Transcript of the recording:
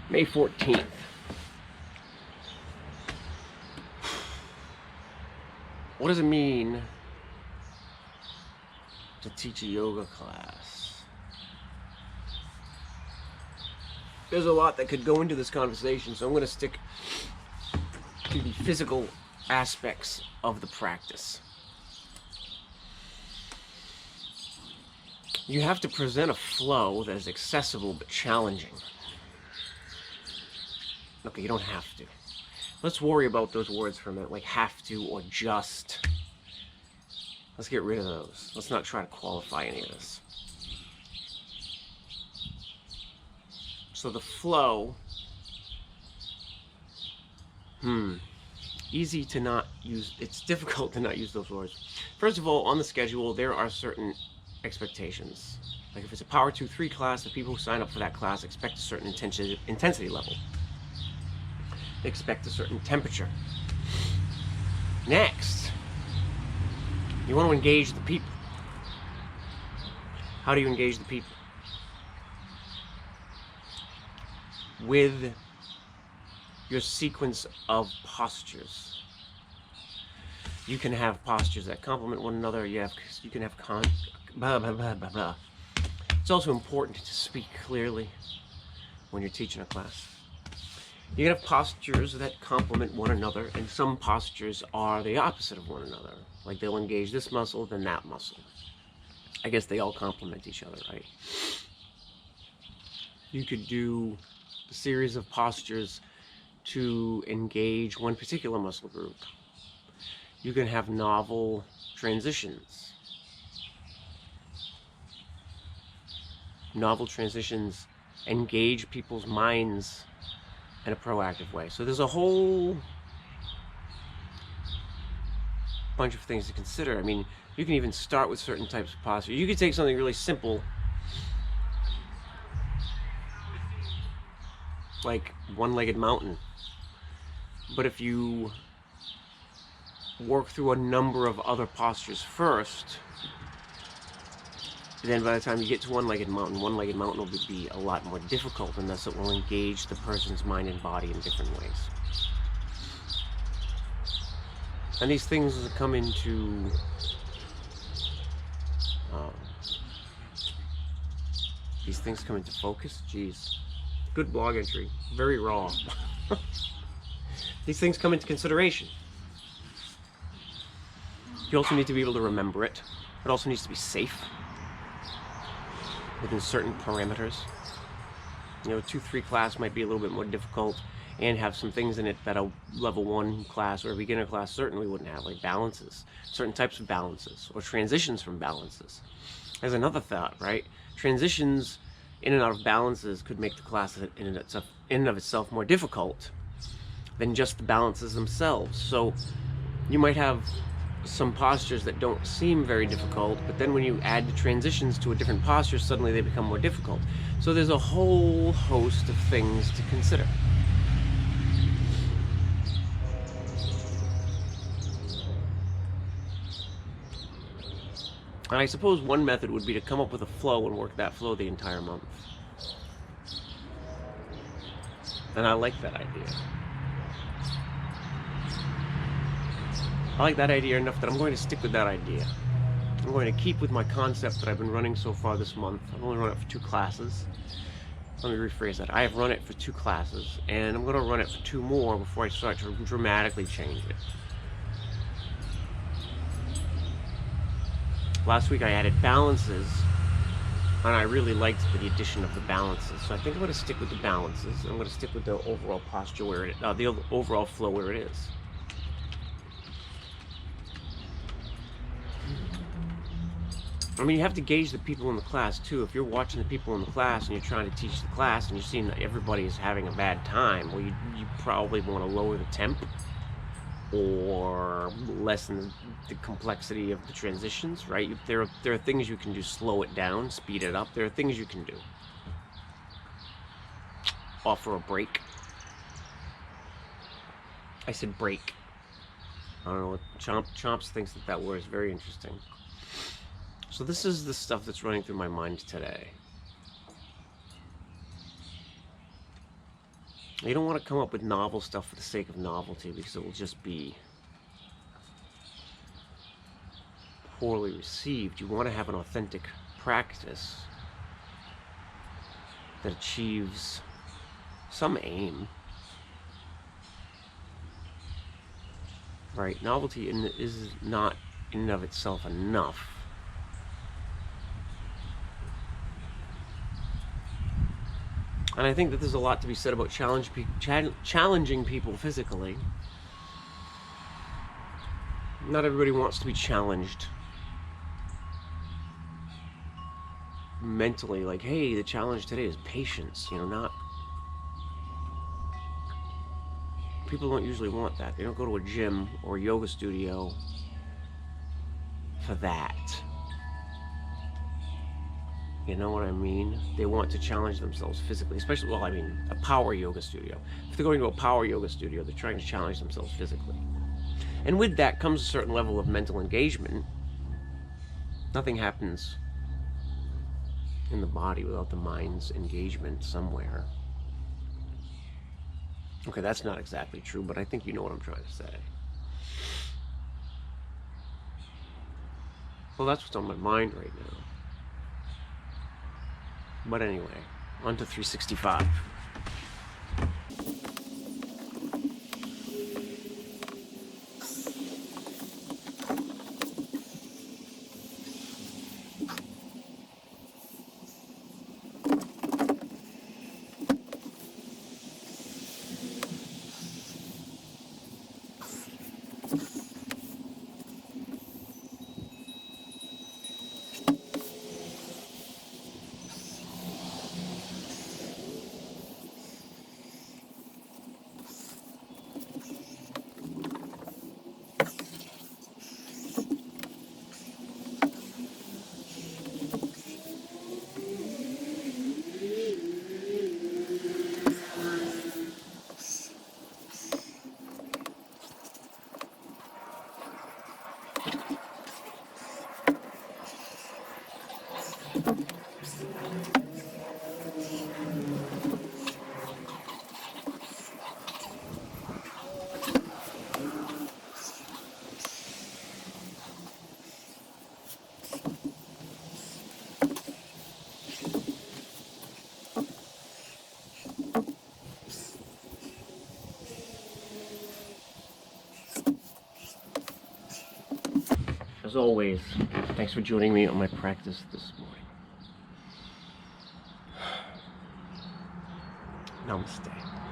May 14th. What does it mean to teach a yoga class? There's a lot that could go into this conversation, so I'm going to stick to the physical aspects of the practice. You have to present a flow that is accessible but challenging. Okay, you don't have to. Let's worry about those words for a minute, like have to or just. Let's get rid of those. Let's not try to qualify any of this. So the flow, easy to not use, it's difficult to not use those words. First of all, on the schedule, there are certain expectations. Like if it's a Power 2-3 class, the people who sign up for that class expect a certain intensity level. They expect a certain temperature. Next, you want to engage the people. How do you engage the people? With your sequence of postures. You can have postures that complement one another. You can have blah, blah, blah, blah, blah. It's also important to speak clearly when you're teaching a class. You can have postures that complement one another, and some postures are the opposite of one another. Like they'll engage this muscle, then that muscle. I guess they all complement each other, right? You could do a series of postures to engage one particular muscle group. You can have novel transitions. Novel transitions engage people's minds in a proactive way. So there's a whole bunch of things to consider. I mean, you can even start with certain types of posture. You could take something really simple, like one-legged mountain. But if you work through a number of other postures first, then by the time you get to one-legged mountain will be a lot more difficult, and thus it will engage the person's mind and body in different ways. And these things come into focus. Jeez, good blog entry, very raw. These things come into consideration. You also need to be able to remember it. It also needs to be safe within certain parameters. You know, a 2-3 class might be a little bit more difficult and have some things in it that a level 1 class or a beginner class certainly wouldn't have, like balances, certain types of balances, or transitions from balances. There's another thought, right? Transitions in and out of balances could make the class in and of itself more difficult than just the balances themselves. So you might have some postures that don't seem very difficult, but then when you add the transitions to a different posture, suddenly they become more difficult. So there's a whole host of things to consider. And I suppose one method would be to come up with a flow and work that flow the entire month. And I like that idea. I like that idea enough that I'm going to stick with that idea. I'm going to keep with my concept that I've been running so far this month. I've only run it for 2 classes. Let me rephrase that. I have run it for 2 classes, and I'm going to run it for 2 more before I start to dramatically change it. Last week I added balances, and I really liked the addition of the balances. So I think I'm going to stick with the balances. I'm going to stick with the overall posture where it, the overall flow where it is. I mean, you have to gauge the people in the class too. If you're watching the people in the class and you're trying to teach the class and you're seeing that everybody is having a bad time, well, you probably want to lower the temp or lessen the complexity of the transitions, right? There are things you can do, slow it down, speed it up. There are things you can do. Offer a break. I said break. I don't know what Chomps thinks that word is very interesting. So this is the stuff that's running through my mind today. You don't want to come up with novel stuff for the sake of novelty, because it will just be poorly received. You want to have an authentic practice that achieves some aim. Right? Novelty is not in and of itself enough. And I think that there's a lot to be said about challenging people physically. Not everybody wants to be challenged mentally. Like, hey, the challenge today is patience. Not... People don't usually want that. They don't go to a gym or a yoga studio for that. You know what I mean? They want to challenge themselves physically, especially, well, I mean, a power yoga studio. If they're going to a power yoga studio, they're trying to challenge themselves physically. And with that comes a certain level of mental engagement. Nothing happens in the body without the mind's engagement somewhere. Okay, that's not exactly true, but I think you know what I'm trying to say. Well, that's what's on my mind right now. But anyway, on to 365. As always, thanks for joining me on my practice this morning. Namaste.